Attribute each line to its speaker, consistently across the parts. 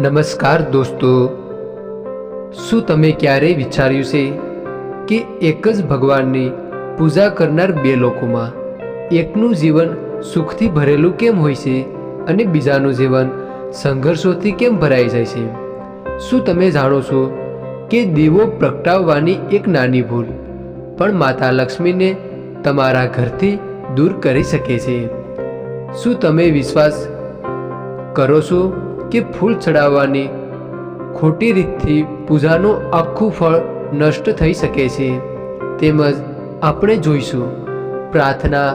Speaker 1: નમસ્કાર દોસ્તો, શું તમે ક્યારેય વિચાર્યું છે કે એક જ ભગવાનની પૂજા કરનાર બે લોકોમાં એકનું જીવન સુખથી ભરેલું કેમ હોય છે અને બીજાનું જીવન સંઘર્ષોથી કેમ ભરાઈ જાય છે? શું તમે જાણો છો કે દીવો પ્રગટાવવાની એક નાની ભૂલ પણ માતા લક્ષ્મીને તમારા ઘરથી દૂર કરી શકે છે? શું તમે વિશ્વાસ કરો છો કે ફૂલ ચડાવવાની ખોટી રીતથી પૂજાનું આખું ફળ નષ્ટ થઈ શકે છે? તેમજ આપણે જોઈશું પ્રાર્થના,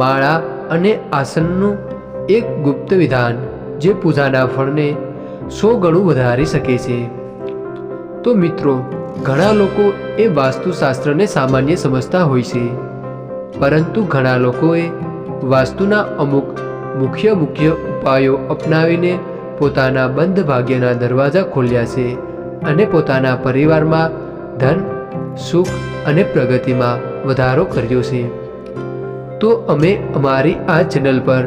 Speaker 1: માળા અને આસનનું એક ગુપ્ત વિધાન જે પૂજાના ફળને 100 ગણું વધારી શકે છે. તો મિત્રો, ઘણા લોકો એ વાસ્તુશાસ્ત્રને સામાન્ય સમજતા હોય છે, પરંતુ ઘણા લોકોએ વાસ્તુના અમુક મુખ્ય ઉપાયો અપનાવીને પોતાના બંધ ભાગ્યના દરવાજા ખોલ્યા છે અને પોતાના પરિવારમાં ધન, સુખ અને પ્રગતિમાં વધારો કર્યો છે. તો અમે અમારી આ ચેનલ પર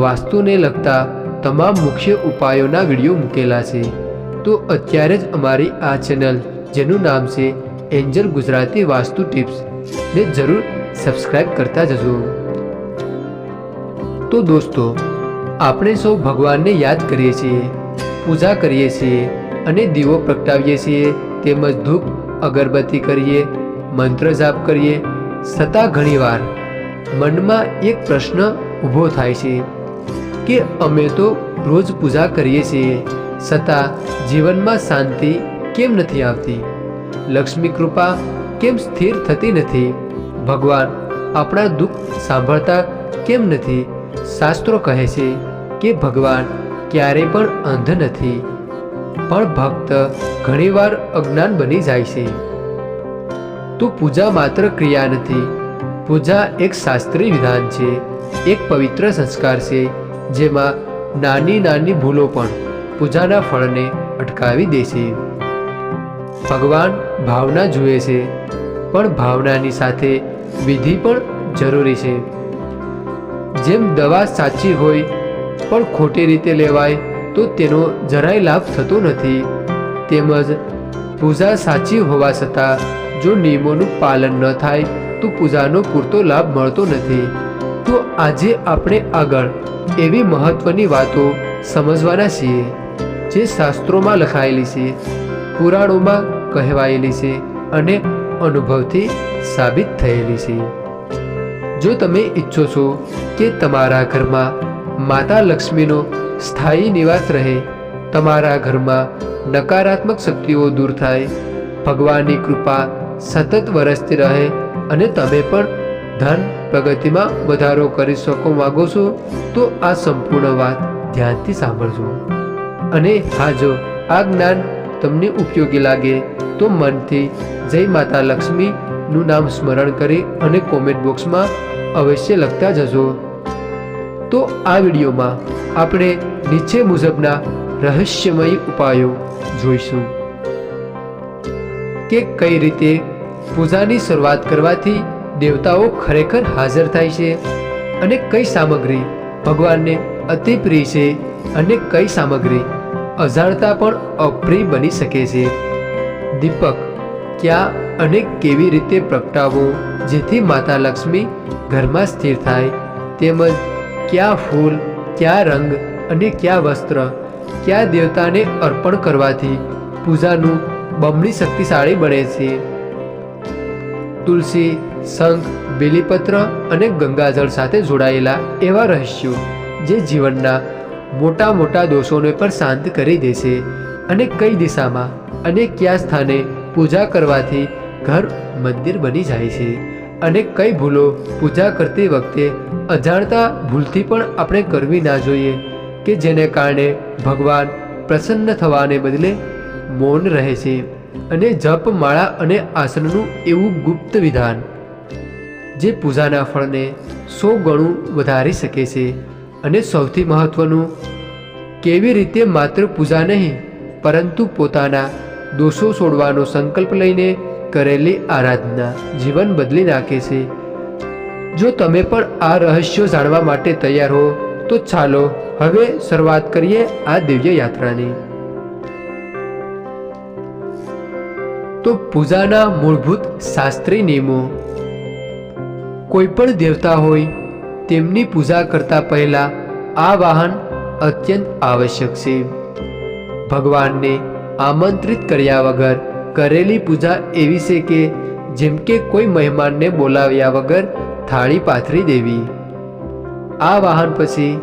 Speaker 1: વાસ્તુને લગતા તમામ મુખ્ય ઉપાયોના વિડીયો મૂકેલા છે. તો અત્યારે જ અમારી આ ચેનલ, જેનું નામ છે એન્જલ ગુજરાતી વાસ્તુ ટિપ્સ, ને જરૂર સબસ્ક્રાઈબ કરતા જજો. તો દોસ્તો, આપણે સૌ ભગવાનને યાદ કરીએ છીએ, પૂજા કરીએ છીએ અને દીવો પ્રગટાવીએ છીએ, તેમજ ધૂપ અગરબત્તી કરીએ, મંત્ર જાપ કરીએ. છતાં ઘણીવાર મનમાં એક પ્રશ્ન ઊભો થાય છે કે અમે તો રોજ પૂજા કરીએ છીએ, છતાં જીવનમાં શાંતિ કેમ નથી આવતી? લક્ષ્મી કૃપા કેમ સ્થિર થતી નથી? ભગવાન આપણા દુઃખ સાંભળતા કેમ નથી? શાસ્ત્રો કહે છે કે ભગવાન ક્યારેય પણ અંધ નથી, પણ ભક્ત ઘણીવાર અજ્ઞાન બની જાય છે. તો પૂજા માત્ર ક્રિયા નથી, પૂજા એક શાસ્ત્રીય વિધાન છે, એક પવિત્ર સંસ્કાર છે, જેમાં નાની નાની ભૂલો પણ પૂજાના ફળને અટકાવી દે છે. ભગવાન ભાવના જુએ છે, પણ ભાવનાની સાથે વિધિ પણ જરૂરી છે. જેમ દવા સાચી હોય પણ ખોટી રીતે લેવાય તો તેનો જરાય લાભ થતો નથી, તેમજ પૂજા સાચી હોવા છતાં જો નિયમોનું પાલન ન થાય તો પૂજાનો પૂરતો લાભ મળતો નથી. તો આજે આપણે આગળ એવી મહત્વની વાતો સમજવાના છીએ જે શાસ્ત્રોમાં લખાયેલી છે, પુરાણોમાં કહેવાયેલી છે અને અનુભવથી સાબિત થયેલી છે. જો તમે ઈચ્છો છો કે તમારા ઘરમાં માતા લક્ષ્મીનો સ્થાયી નિવાસ રહે, તમારા ઘરમાં નકારાત્મક શક્તિઓ દૂર થાય, ભગવાનની કૃપા સતત વરસતી રહે અને તમે પણ ધન, પ્રગતિમાં વધારો કરી શકો માગો છો, તો આ સંપૂર્ણ વાત ધ્યાનથી સાંભળજો. અને હા, જો આ જ્ઞાન તમને ઉપયોગી લાગે તો મનથી જય માતા લક્ષ્મીનું નામ સ્મરણ કરી અને કોમેન્ટ બોક્સમાં અવશ્ય લખતા જજો. તો આ વિડીયોમાં આપણે નીચે મુજબના રહસ્યમય ઉપાયો જોઈશું કે કઈ રીતે પૂજાની શરૂઆત કરવાથી દેવતાઓ ખરેખર હાજર થાય છે, અને કઈ સામગ્રી ભગવાનને અતિ પ્રિય છે અને કઈ સામગ્રી અજાણતા પણ અપ્રિય બની શકે છે. દીપક ક્યાં અને કેવી રીતે પ્રગટાવવો જેથી માતા લક્ષ્મી ઘરમાં સ્થિર થાય, તેમજ કયા ફૂલ, કયા રંગ અને કયા વસ્ત્ર કયા દેવતાને અર્પણ કરવાથી પૂજાનું બમણી શક્તિશાળી બને છે. તુલસી, શંખ, બેલીપત્ર અને ગંગાજળ સાથે જોડાયેલા એવા રહસ્યો જે જીવનના મોટા મોટા દોષોને પણ શાંત કરી દે છે. અને કઈ દિશામાં અને કયા સ્થાને પૂજા કરવાથી ઘર મંદિર બની જાય છે, અને કઈ ભૂલો પૂજા કરતી વખતે અજાણતા ભૂલથી પણ આપણે કરવી ના જોઈએ કે જેને કારણે ભગવાન પ્રસન્ન થવાને બદલે મૌન રહે છે. અને જપ, માળા અને આસનનું એવું ગુપ્ત વિધાન જે પૂજાના ફળને 100 ગણું વધારી શકે છે. અને સૌથી મહત્વનું, કેવી રીતે માત્ર પૂજા નહીં પરંતુ પોતાના દોષો છોડવાનો સંકલ્પ લઈને કરેલી આરાધના જીવન બદલી નાખે છે. જો તમે પણ આ રહસ્યો જાણવા માટે તૈયાર હો તો ચાલો હવે શરૂઆત કરીએ આ દિવ્ય યાત્રાની. તો પૂજાના મૂળભૂત શાસ્ત્રીય નિયમો. કોઈ પણ દેવતા હોય તેમની પૂજા કરતા પહેલા આ વાહન અત્યંત આવશ્યક છે. ભગવાનને આમંત્રિત કર્યા વગર કરેલી પૂજા એવી છે કે જેમ કે કોઈ મહેમાનને બોલાવ્યા વગર થાળી પાથરી દેવી. આ વાહન પછી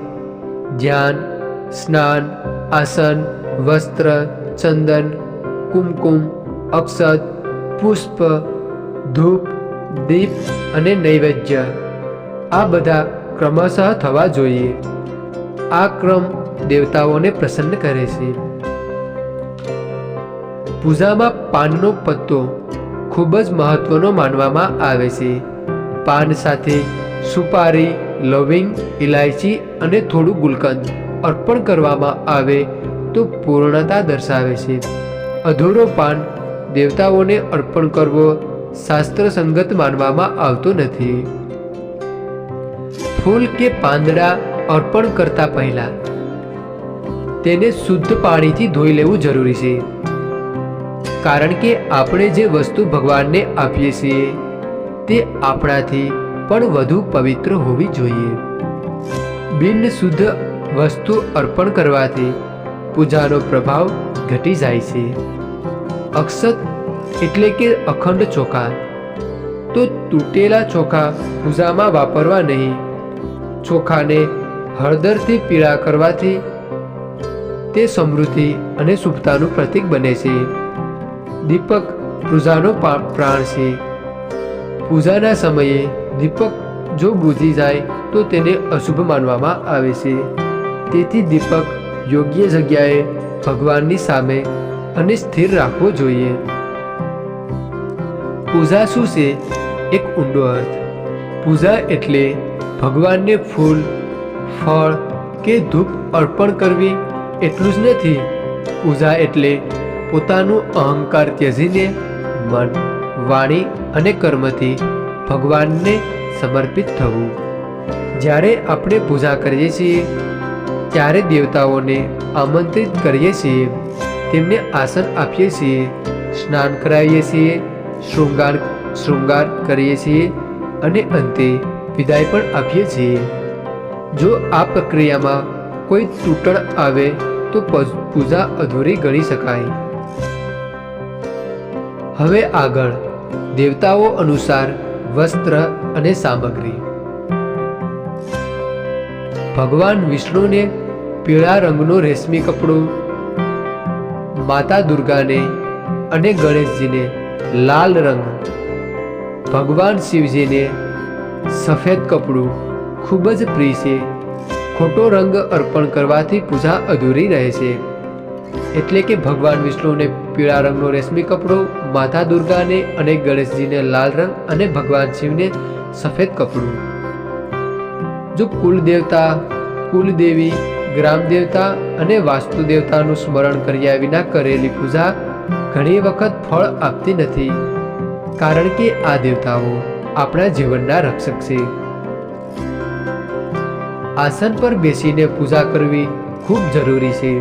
Speaker 1: ધ્યાન, સ્નાન, આસન, વસ્ત્ર, ચંદન, કુમકુમ, અક્ષત, પુષ્પ, ધૂપ, દીપ અને નૈવેદ્ય આ બધા ક્રમશઃ થવા જોઈએ. આ ક્રમ દેવતાઓને પ્રસન્ન કરે છે. પૂજામાં પાનનો પત્તો ખૂબ જ મહત્વનો માનવામાં આવે છે. પાન સાથે સુપારી, લવિંગ, ઇલાયચી અને થોડું ગુલકંદ અર્પણ કરવામાં આવે તો પૂર્ણતા દર્શાવે છે. અધૂરો પાન દેવતાઓને અર્પણ કરવો શાસ્ત્ર સંગત માનવામાં આવતો નથી. ફૂલ કે પાંદડા અર્પણ કરતા પહેલા તેને શુદ્ધ પાણીથી ધોઈ લેવું જરૂરી છે. કારણ કે આપણે જે વસ્તુ ભગવાનને આપીએ છીએ તે આપણાથી પણ વધુ પવિત્ર હોવી જોઈએ. બિન શુદ્ધ વસ્તુ અર્પણ કરવાથી પૂજાનો પ્રભાવ ઘટી જાય છે. અક્ષત એટલે કે અખંડ ચોખા. તો તૂટેલા ચોખા પૂજામાં વાપરવા નહીં. ચોખાને હળદરથી પીળા કરવાથી તે સમૃદ્ધિ અને શુભતાનું પ્રતીક બને છે. દીપક પૂજાનો પ્રાણ છે. પૂજાના સમયે દીપક જો બુઝી જાય તો તેને અશુભ માનવામાં આવે છે. તેથી દીપક યોગ્ય જગ્યાએ ભગવાનની સામે અને સ્થિર રાખવો જોઈએ. પૂજા શું છે? એક ઊંડો અર્થ. પૂજા એટલે ભગવાનને ફૂલ, ફળ કે ધૂપ અર્પણ કરવી એટલું જ નથી. પૂજા એટલે પોતાનું અહંકાર ત્યજીને મન, વાણી અને કર્મથી ભગવાનને સમર્પિત થવું. જ્યારે આપણે પૂજા કરીએ છીએ ત્યારે દેવતાઓને આમંત્રિત કરીએ છીએ, તેમને આસન આપીએ છીએ, સ્નાન કરાવીએ છીએ, શૃંગાર કરીએ છીએ અને અંતે વિદાય પણ આપીએ છીએ. જો આ પ્રક્રિયામાં કોઈ તૂટણ આવે તો પૂજા અધૂરી ગણી શકાય. હવે આગળ દેવતાઓ અનુસાર વસ્ત્ર અને સામગ્રી. ભગવાન વિષ્ણુને પીળા રંગનું રેશમી કપડું, માતા દુર્ગાને અને ગણેશજીને લાલ રંગ, ભગવાન શિવજીને સફેદ કપડું ખૂબ જ પ્રિય છે. ખોટો રંગ અર્પણ કરવાથી પૂજા અધૂરી રહે છે. એટલે કે ભગવાન વિષ્ણુને પીળા રંગનો રેશમી કપડું, માતા દુર્ગાને અને ગણેશજીને લાલ રંગ અને ભગવાન શિવને સફેદ કપડું. જો કુલદેવતા, કુલદેવી, ગ્રામ દેવતા અને વાસ્તુ દેવતાનું સ્મરણ કર્યા વિના કરેલી પૂજા ઘણી વખત ફળ આપતી નથી. કારણ કે આ દેવતાઓ આપણા જીવનના રક્ષક છે. આસન પર બેસીને પૂજા કરવી ખૂબ જરૂરી છે.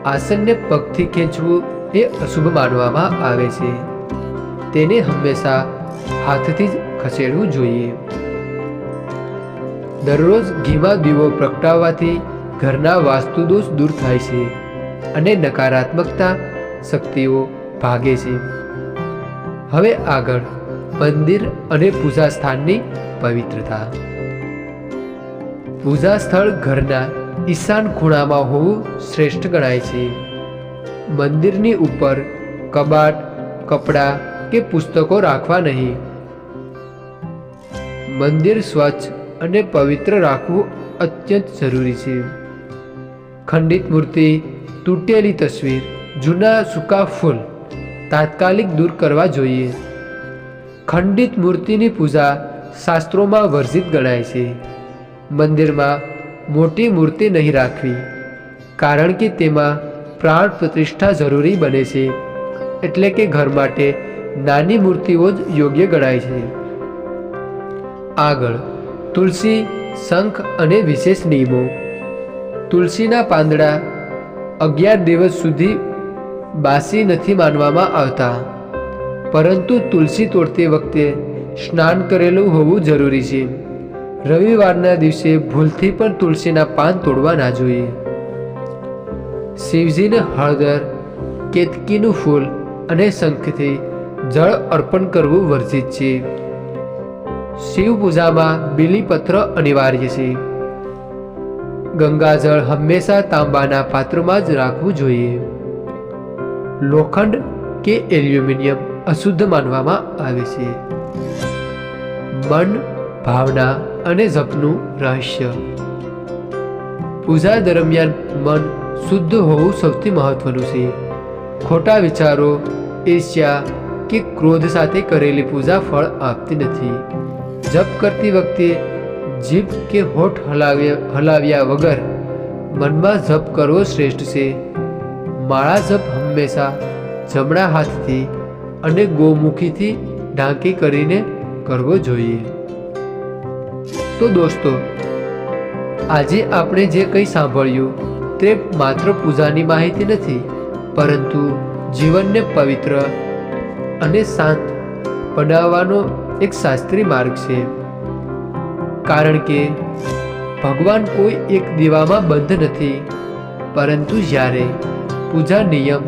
Speaker 1: આસનને પગથી ખેંચવું એ અશુભ માનવામાં આવે છે. તેને હંમેશા હાથથી જ ખસેડવું જોઈએ. દરરોજ ઘીમાં દીવો પ્રગટાવવાથી ઘરના વાસ્તુ દોષ દૂર થાય છે અને નકારાત્મકતા શક્તિઓ ભાગે છે. હવે આગળ મંદિર અને પૂજા સ્થાનની પવિત્રતા. પૂજા સ્થળ ઘરના ઈશાન ખૂણામાં હોવું શ્રેષ્ઠ ગણાય છે. મંદિરની ઉપર કબાટ, કપડાં કે પુસ્તકો રાખવા નહીં. મંદિર સ્વચ્છ અને પવિત્ર રાખવું અત્યંત જરૂરી છે. ખંડિત મૂર્તિ, તૂટેલી તસવીર, જૂના સૂકા ફૂલ તાત્કાલિક દૂર કરવા જોઈએ. ખંડિત મૂર્તિની પૂજા શાસ્ત્રોમાં વર્જિત ગણાય છે. મંદિરમાં મોટી મૂર્તિ નહીં રાખવી, કારણ કે તેમાં પ્રાણ પ્રતિષ્ઠા જરૂરી બને છે. એટલે કે ઘર માટે નાની મૂર્તિઓ જ યોગ્ય ગણાય છે. આગળ તુલસી, શંખ અને વિશેષ નિયમો. તુલસીના પાંદડા 11 દિવસ સુધી બાસી નથી માનવામાં આવતા. પરંતુ તુલસી તોડતી વખતે સ્નાન કરેલું હોવું જરૂરી છે. રવિવારના દિવસે ભૂલથી પણ તુલસીના પાન તોડવા ના જોઈએ. શિવજીને હળદર, કેતકીનું ફૂલ અને શંખથી જળ અર્પણ કરવું વર્જિત છે. શિવ પૂજામાં બીલીપત્ર અનિવાર્ય છે. ગંગાજળ હંમેશા તાંબાના પાત્રમાં જ રાખવું જોઈએ. લોખંડ કે એલ્યુમિનિયમ અશુદ્ધ માનવામાં આવે છે. મન, ભાવના અને જપનું રહસ્ય. પૂજા દરમિયાન મન શુદ્ધ હોવું સૌથી મહત્વનું છે. ખોટા વિચારો, ઈર્ષ્યા કે ક્રોધ સાથે કરેલી પૂજા ફળ આપતી નથી. જપ કરતી વખતે જીભ કે હોઠ હલાવ્યા વગર મનમાં જપ કરવો શ્રેષ્ઠ છે. માળા જપ હંમેશા જમણા હાથથી અને ગોમુખીથી ઢાંકી કરીને કરવો જોઈએ. તો દોસ્તો, આજે આપણે જે કંઈ સાંભળ્યું તે માત્ર પૂજાની માહિતી નથી, પરંતુ જીવનને પવિત્ર અને શાંત બનાવવાનો એક શાસ્ત્રીય માર્ગ છે. કારણ કે ભગવાન કોઈ એક દીવામાં બંધ નથી, પરંતુ જ્યારે પૂજા નિયમ,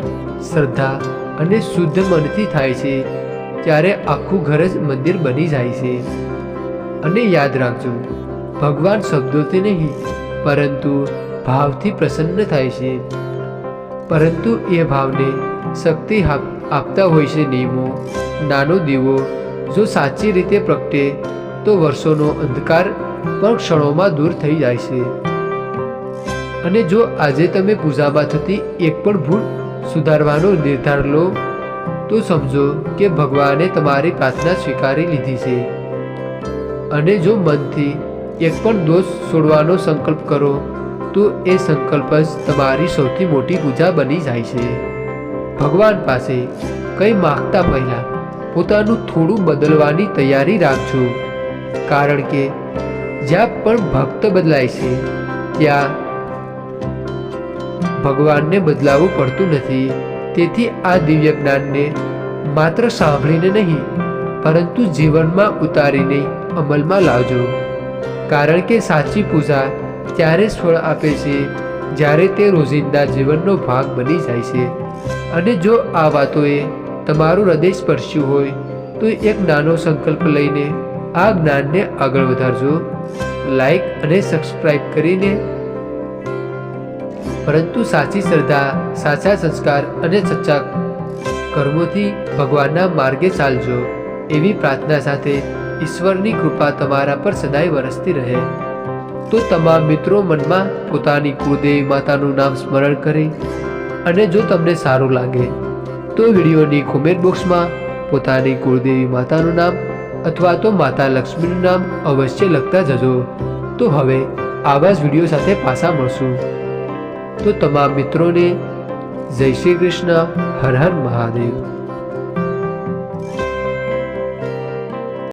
Speaker 1: શ્રદ્ધા અને શુદ્ધ મનથી થાય છે ત્યારે આખું ઘર જ મંદિર બની જાય છે. અને યાદ રાખજો, ભગવાન શબ્દોથી નહીં પરંતુ ભાવથી પ્રસન્ન થાય છે. પરંતુ એ ભાવને શક્તિ આપતા હોય છે નિયમો. નાનો દીવો જો સાચી રીતે પ્રગટે તો વર્ષોનો અંધકાર પણ ક્ષણોમાં દૂર થઈ જાય છે. અને જો આજે તમે પૂજામાં થતી એક પણ ભૂલ સુધારવાનો નિર્ધાર લો તો સમજો કે ભગવાને તમારી પ્રાર્થના સ્વીકારી લીધી છે. અને જો મનથી એક પણ દોષ છોડવાનો સંકલ્પ કરો તો એ સંકલ્પ જ તમારી સૌથી મોટી પૂજા બની જાય છે. ભગવાન પાસે કંઈ માગતા પહેલા પોતાનું થોડું બદલવાની તૈયારી રાખજો. કારણ કે જ્યાં પણ ભક્ત બદલાય છે ત્યાં ભગવાનને બદલાવવું પડતું નથી. તેથી આ દિવ્ય જ્ઞાનને માત્ર સાંભળીને નહીં પરંતુ જીવનમાં ઉતારીને અમલમાં લાવજો. કારણ કે સાચી પૂજા ત્યારે જ ફળ આપે છે જ્યારે તે રોજિંદા જીવનનો ભાગ બની જાય છે. અને જો આ વાતોએ તમારું હૃદય સ્પર્શ્યું હોય તો એક નાનો સંકલ્પ લઈને આ જ્ઞાનને આગળ વધારજો. લાઈક અને સબસ્ક્રાઈબ કરીને. પરંતુ સાચી શ્રદ્ધા, સાચા સંસ્કાર અને સચ્ચા કર્મોથી ભગવાનના માર્ગે ચાલજો. એવી પ્રાર્થના સાથે ઈશ્વરની કૃપા તમારા પર સદાય વરસતી રહે. તો તમામ મિત્રો મનમાં પોતાની કુળદેવી માતાનું નામ સ્મરણ કરે. અને જો તમને સારું લાગે તો વિડીયોની કોમેન્ટ બોક્સમાં પોતાની કુળદેવી માતાનું નામ અથવા તો માતા લક્ષ્મીનું નામ અવશ્ય લખતા જજો. તો હવે આવા જ વિડીયો સાથે પાછા મળશું. તો તમામ મિત્રોને જય શ્રી કૃષ્ણ. હર હર મહાદેવ.